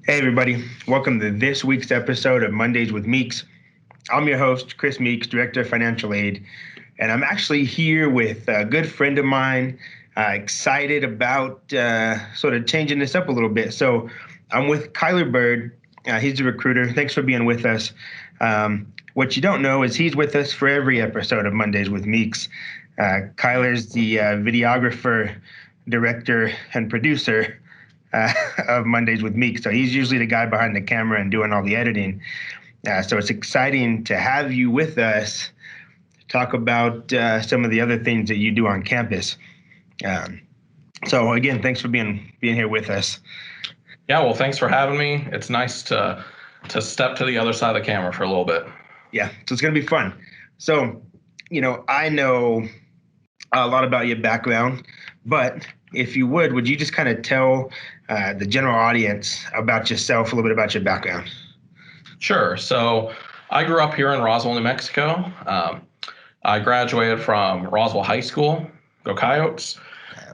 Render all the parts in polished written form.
Hey, everybody. Welcome to this week's episode of Mondays with Meeks. I'm your host, Chris Meeks, Director of Financial Aid, and I'm actually here with a good friend of mine, excited about sort of changing this up a little bit. So I'm with Kyler Burd. He's a recruiter. Thanks for being with us. What you don't know is he's with us for every episode of Mondays with Meeks. Kyler's the videographer, director, and producer of Mondays with Meeks. So he's usually the guy behind the camera and doing all the editing. So it's exciting to have you with us to talk about some of the other things that you do on campus. So again, thanks for being here with us. Yeah, well, thanks for having me. It's nice to step to the other side of the camera for a little bit. Yeah, so it's going to be fun. So, I know a lot about your background, but if you would you just kind of tell the general audience about yourself, a little bit about your background? Sure. So I grew up here in Roswell, New Mexico. I graduated from Roswell High School, go Coyotes.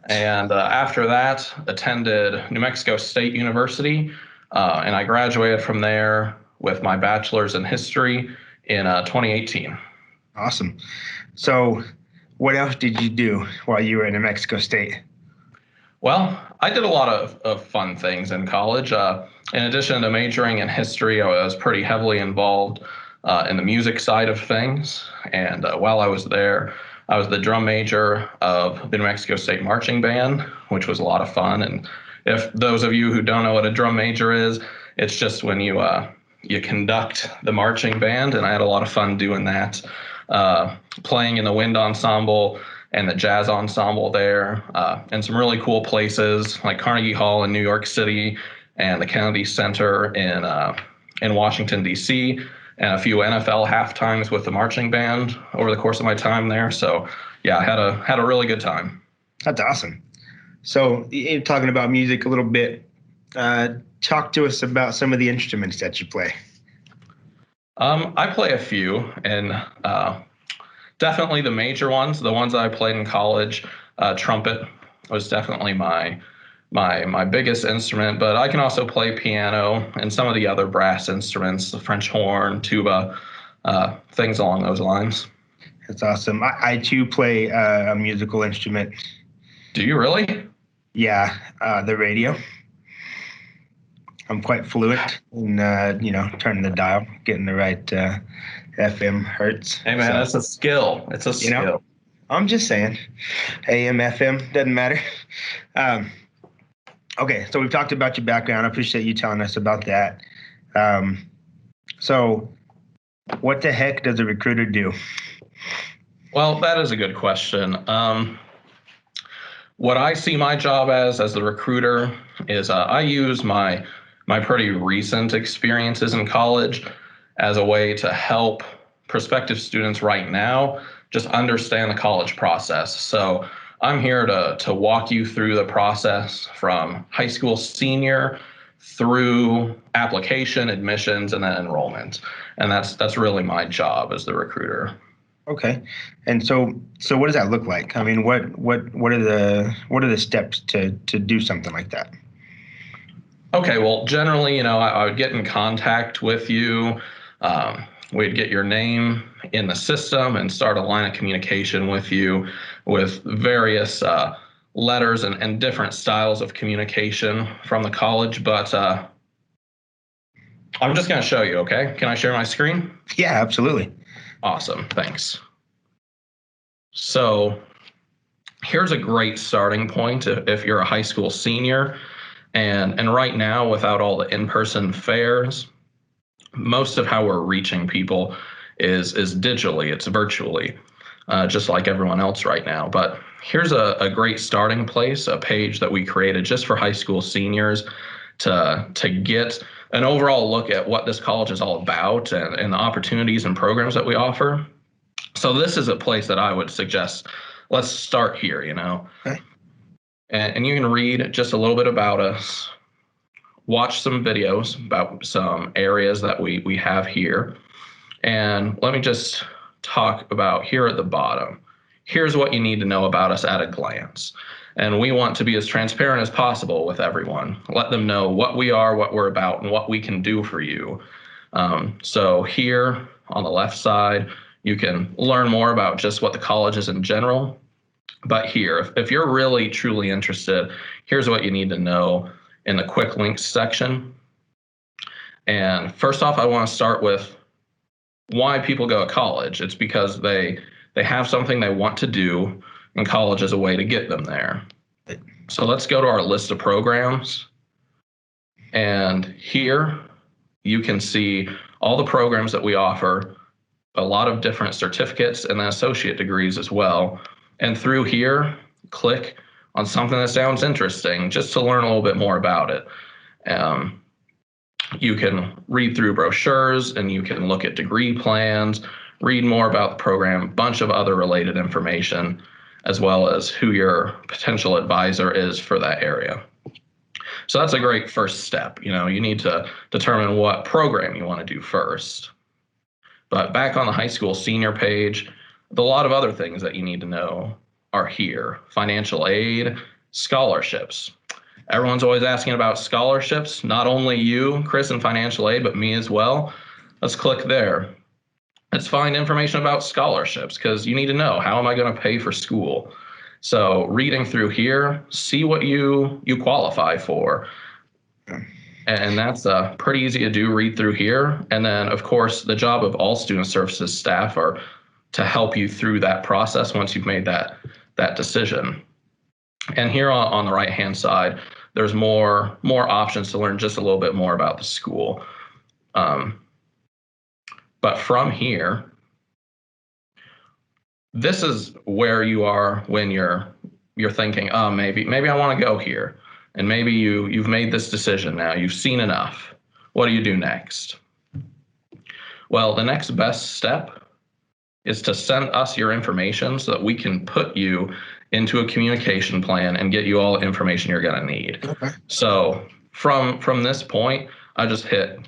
And after that, attended New Mexico State University, and I graduated from there with my bachelor's in history in 2018. Awesome. So what else did you do while you were in New Mexico State? Well, I did a lot of fun things in college. In addition to majoring in history, I was pretty heavily involved in the music side of things. And while I was there, I was the drum major of the New Mexico State Marching Band, which was a lot of fun. And if those of you who don't know what a drum major is, it's just when you conduct the marching band. And I had a lot of fun doing that, playing in the wind ensemble and the jazz ensemble there, and some really cool places like Carnegie Hall in New York City and the Kennedy Center in Washington, D.C., and a few NFL halftimes with the marching band over the course of my time there. So, yeah, I had a really good time. That's awesome. So, you're talking about music a little bit. Talk to us about some of the instruments that you play. I play a few, and definitely the major ones, the ones that I played in college. Trumpet was definitely my biggest instrument, but I can also play piano and some of the other brass instruments, the French horn, tuba, things along those lines. That's awesome. I too play a musical instrument. Do you really? Yeah, the radio. I'm quite fluent in, turning the dial, getting the right FM hertz. Hey, man, that's a skill. It's a skill. I'm just saying, AM, FM, doesn't matter. Okay, so we've talked about your background. I appreciate you telling us about that. So what the heck does a recruiter do? Well, that is a good question. What I see my job as the recruiter is I use my pretty recent experiences in college as a way to help prospective students right now just understand the college process. So I'm here to walk you through the process from high school senior through application, admissions, and then enrollment. And that's really my job as the recruiter. Okay. And so what does that look like? I mean, what are the steps to do something like that? Okay, well, generally, I would get in contact with you. We'd get your name in the system and start a line of communication with you with various letters and different styles of communication from the college. But I'm just going to show you, okay? Can I share my screen? Yeah, absolutely. Awesome, thanks. So here's a great starting point if you're a high school senior. And right now, without all the in-person fairs, most of how we're reaching people is digitally, it's virtually, just like everyone else right now. But here's a great starting place, a page that we created just for high school seniors to get an overall look at what this college is all about and the opportunities and programs that we offer. So this is a place that I would suggest, let's start here, Okay. And you can read just a little bit about us, watch some videos about some areas that we have here. And let me just talk about here at the bottom. Here's what you need to know about us at a glance. And we want to be as transparent as possible with everyone. Let them know what we are, what we're about, and what we can do for you. So here on the left side, you can learn more about just what the college is in general. But here, if you're really truly interested, here's what you need to know in the quick links section. And first off, I want to start with why people go to college. It's because they have something they want to do, and college is a way to get them there. So let's go to our list of programs. And here you can see all the programs that we offer, a lot of different certificates and then associate degrees as well. And through here, click on something that sounds interesting just to learn a little bit more about it. You can read through brochures and you can look at degree plans, read more about the program, a bunch of other related information, as well as who your potential advisor is for that area. So that's a great first step. You need to determine what program you want to do first. But back on the high school senior page, a lot of other things that you need to know are here. Financial aid, scholarships. Everyone's always asking about scholarships, not only you, Chris, in financial aid, but me as well. Let's click there. Let's find information about scholarships because you need to know, how am I going to pay for school? So reading through here, see what you qualify for. And that's pretty easy to do, read through here. And then, of course, the job of all student services staff are to help you through that process once you've made that decision. And here on the right-hand side, there's more options to learn just a little bit more about the school. But from here, this is where you are when you're thinking, oh, maybe I want to go here. And maybe you've made this decision now. You've seen enough. What do you do next? Well, the next best step is to send us your information so that we can put you into a communication plan and get you all the information you're going to need. Okay. So from this point, I just hit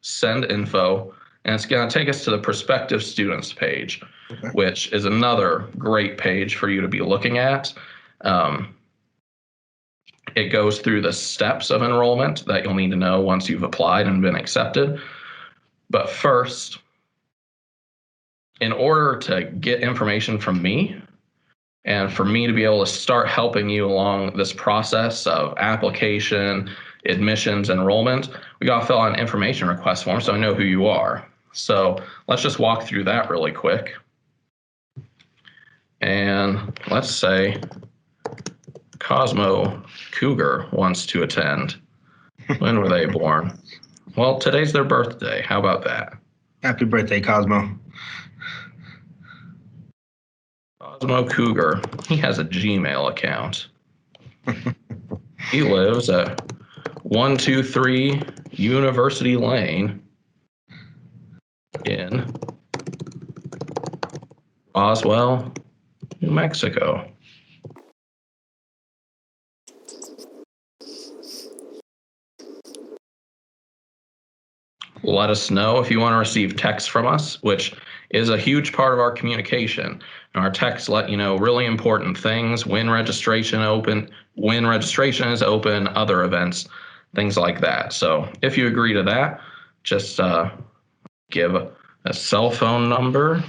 send info, and it's going to take us to the prospective students page, okay, which is another great page for you to be looking at. It goes through the steps of enrollment that you'll need to know once you've applied and been accepted. But first, in order to get information from me, and for me to be able to start helping you along this process of application, admissions, enrollment, we got to fill out an information request form so I know who you are. So let's just walk through that really quick. And let's say Cosmo Cougar wants to attend. When were they born? Well, today's their birthday. How about that? Happy birthday, Cosmo. Cosmo Cougar. He has a Gmail account. He lives at 123 University Lane in Roswell, New Mexico. Let us know if you want to receive texts from us, which is a huge part of our communication. And our texts let you know really important things, when registration is open, other events, things like that. So if you agree to that, just give a cell phone number.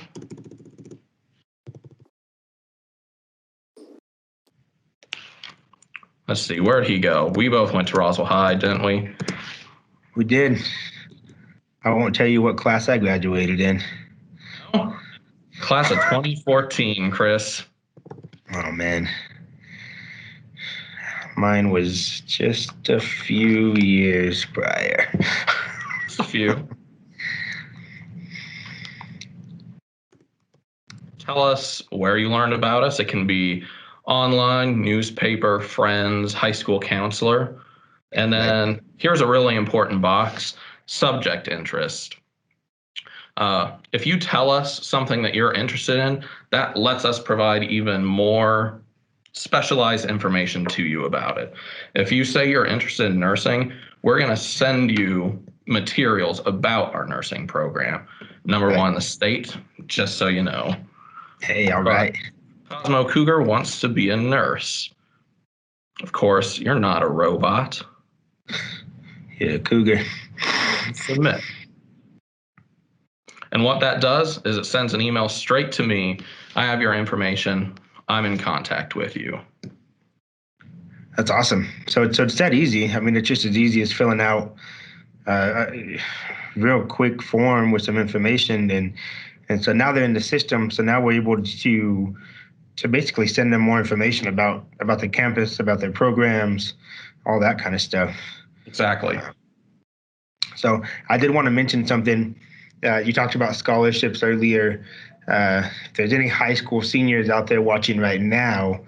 Let's see, where'd he go? We both went to Roswell High, didn't we? We did. I won't tell you what class I graduated in. Oh, class of 2014, Chris. Oh, man. Mine was just a few years prior. Just a few. Tell us where you learned about us. It can be online, newspaper, friends, high school counselor. And then here's a really important box, subject interest. If you tell us something that you're interested in, that lets us provide even more specialized information to you about it. If you say you're interested in nursing, we're going to send you materials about our nursing program. Number one, the state, just so you know. Hey, all right. Cosmo Cougar wants to be a nurse. of course, you're not a robot. Yeah, cougar. Submit. And what that does is it sends an email straight to me. I have your information. I'm in contact with you. That's awesome. So it's that easy. I mean, it's just as easy as filling out a real quick form with some information, and so now they're in the system. So now we're able to basically send them more information about the campus, about their programs, all that kind of stuff. Exactly. So I did want to mention something. You talked about scholarships earlier. If there's any high school seniors out there watching right now,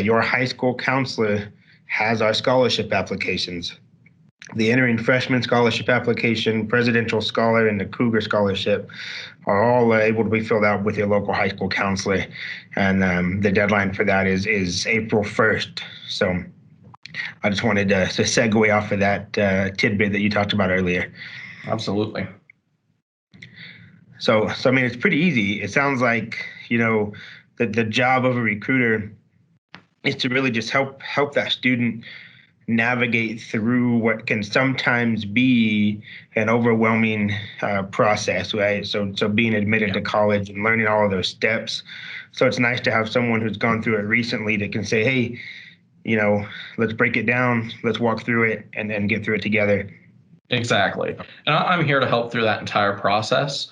your high school counselor has our scholarship applications. The entering freshman scholarship application, presidential scholar, and the Cougar scholarship are all able to be filled out with your local high school counselor. And the deadline for that is April 1st. So I just wanted to segue off of that tidbit that you talked about earlier. Absolutely. So I mean, it's pretty easy. It sounds like, the job of a recruiter is to really just help that student navigate through what can sometimes be an overwhelming process, right? So being admitted to college and learning all of those steps. So it's nice to have someone who's gone through it recently that can say, hey, let's break it down, let's walk through it, and then get through it together. Exactly. And I'm here to help through that entire process.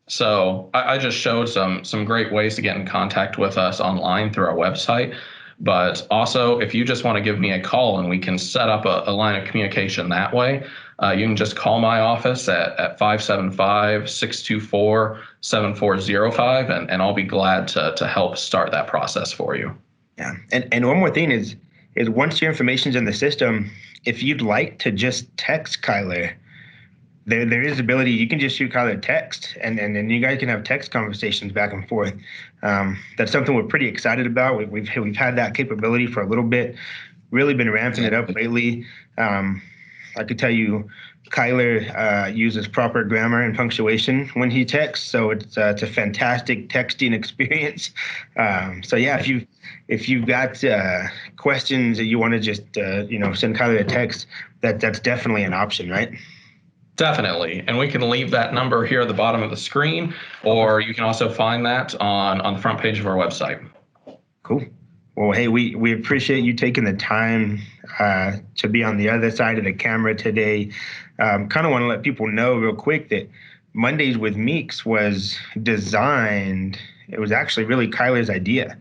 So I just showed some great ways to get in contact with us online through our website. But also, if you just want to give me a call and we can set up a line of communication that way, you can just call my office at 575-624-7405, and I'll be glad to help start that process for you. Yeah. And one more thing is once your information's in the system, if you'd like to just text Kyler, there is ability. You can just shoot Kyler a text, and then you guys can have text conversations back and forth. That's something we're pretty excited about. We've had that capability for a little bit. Really been ramping it up lately. I could tell you, Kyler uses proper grammar and punctuation when he texts, so it's a fantastic texting experience. So yeah, if you've got questions that you want to just send Kyler a text, that's definitely an option, right? Definitely. And we can leave that number here at the bottom of the screen, or you can also find that on the front page of our website. Cool. Well, hey, we appreciate you taking the time to be on the other side of the camera today. Kind of want to let people know real quick that Mondays with Meeks was designed. It was actually really Kyler's idea.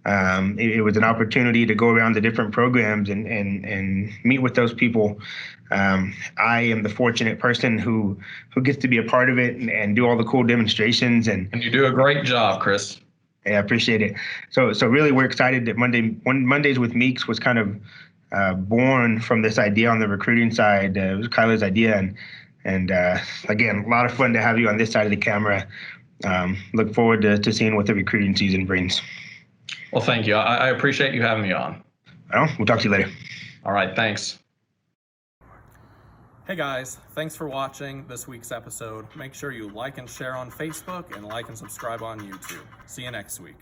It was an opportunity to go around to different programs and meet with those people. I am the fortunate person who gets to be a part of it and do all the cool demonstrations. And you do a great job, Chris. Yeah, I appreciate it. So really, we're excited that Mondays with Meeks was kind of born from this idea on the recruiting side. It was Kyler's idea, and again, a lot of fun to have you on this side of the camera. Look forward to seeing what the recruiting season brings. Well, thank you. I appreciate you having me on. Well, we'll talk to you later. All right, thanks. Hey guys, thanks for watching this week's episode. Make sure you like and share on Facebook and like and subscribe on YouTube. See you next week.